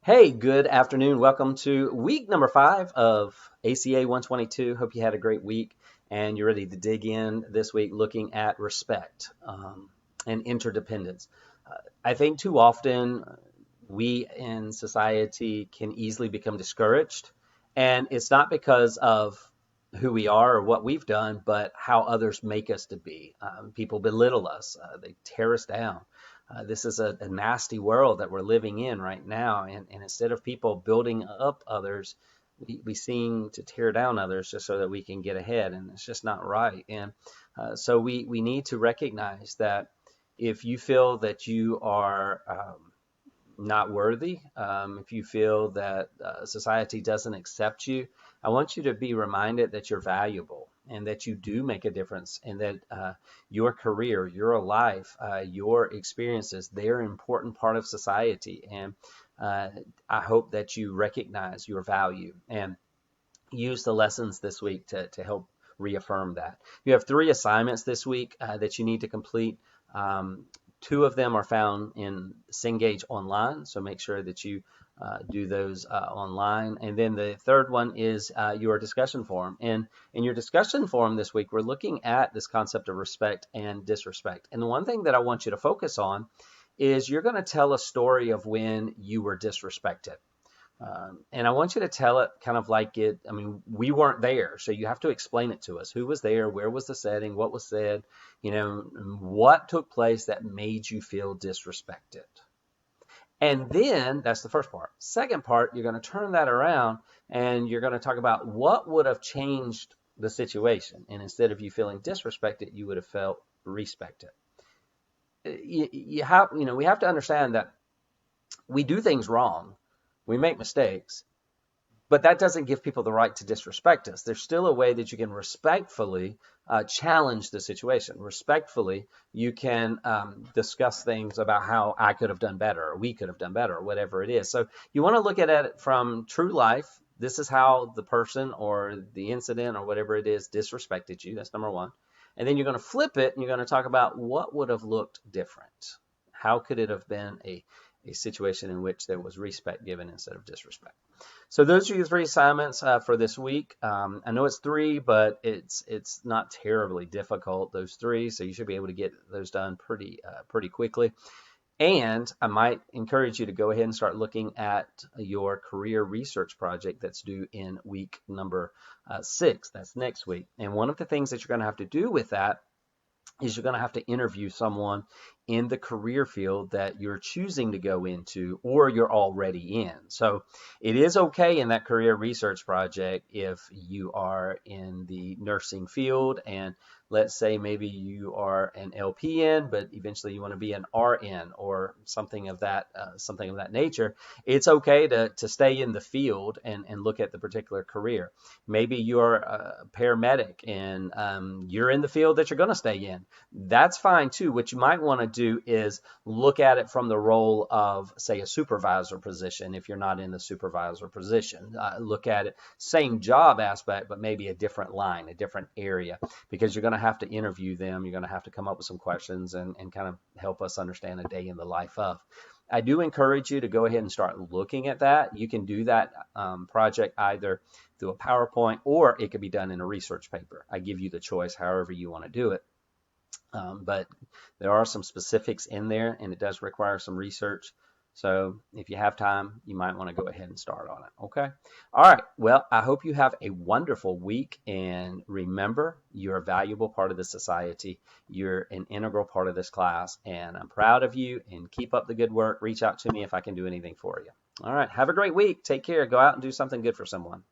Hey, good afternoon. Welcome to week number 5 of ACA 122. Hope you had a great week and you're ready to dig in this week looking at respect and interdependence. I think too often we in society can easily become discouraged, and it's not because of who we are or what we've done, but how others make us to be. People belittle us, they tear us down. This is a nasty world that we're living in right now, and instead of people building up others, we seem to tear down others just so that we can get ahead, and it's just not right. And so we need to recognize that if you feel that you are not worthy, if you feel that society doesn't accept you, I want you to be reminded that you're valuable and that you do make a difference, and that your career, your life, your experiences, they're an important part of society. And I hope that you recognize your value and use the lessons this week to help reaffirm that. You have 3 assignments this week that you need to complete. 2 of them are found in Cengage Online, so make sure that you do those online. And then the third one is your discussion forum. And in your discussion forum this week, we're looking at this concept of respect and disrespect. And the one thing that I want you to focus on is you're going to tell a story of when you were disrespected. And I want you to tell it kind of like we weren't there, so you have to explain it to us. Who was there? Where was the setting? What was said? What took place that made you feel disrespected? And then that's the first part. Second part, you're going to turn that around and you're going to talk about what would have changed the situation. And instead of you feeling disrespected, you would have felt respected. We have to understand that we do things wrong. We make mistakes, but that doesn't give people the right to disrespect us. There's still a way that you can respectfully challenge the situation. Respectfully, you can discuss things about how I could have done better, or we could have done better, or whatever it is. So you want to look at it from true life. This is how the person or the incident or whatever it is disrespected you. That's number one. And then you're going to flip it and you're going to talk about what would have looked different. How could it have been a situation in which there was respect given instead of disrespect. So those are your 3 assignments for this week. I know it's 3, but it's not terribly difficult, those 3, so you should be able to get those done pretty quickly. And I might encourage you to go ahead and start looking at your career research project that's due in week number 6. That's next week. And one of the things that you're going to have to do with that is you're going to have to interview someone in the career field that you're choosing to go into or you're already in. So it is okay in that career research project if you are in the nursing field, and let's say maybe you are an LPN, but eventually you want to be an RN or something of that nature. It's okay to stay in the field and look at the particular career. Maybe you're a paramedic and you're in the field that you're going to stay in. That's fine too. What you might want to do is look at it from the role of, say, a supervisor position if you're not in the supervisor position. Look at it, same job aspect, but maybe a different line, a different area, because you're going to have to interview them. You're going to have to come up with some questions and kind of help us understand a day in the life of. I do encourage you to go ahead and start looking at that. You can do that project either through a PowerPoint or it could be done in a research paper. I give you the choice however you want to do it. But there are some specifics in there and it does require some research. So if you have time, you might want to go ahead and start on it. Okay. All right. Well, I hope you have a wonderful week. And remember, you're a valuable part of the society. You're an integral part of this class. And I'm proud of you, and keep up the good work. Reach out to me if I can do anything for you. All right. Have a great week. Take care. Go out and do something good for someone.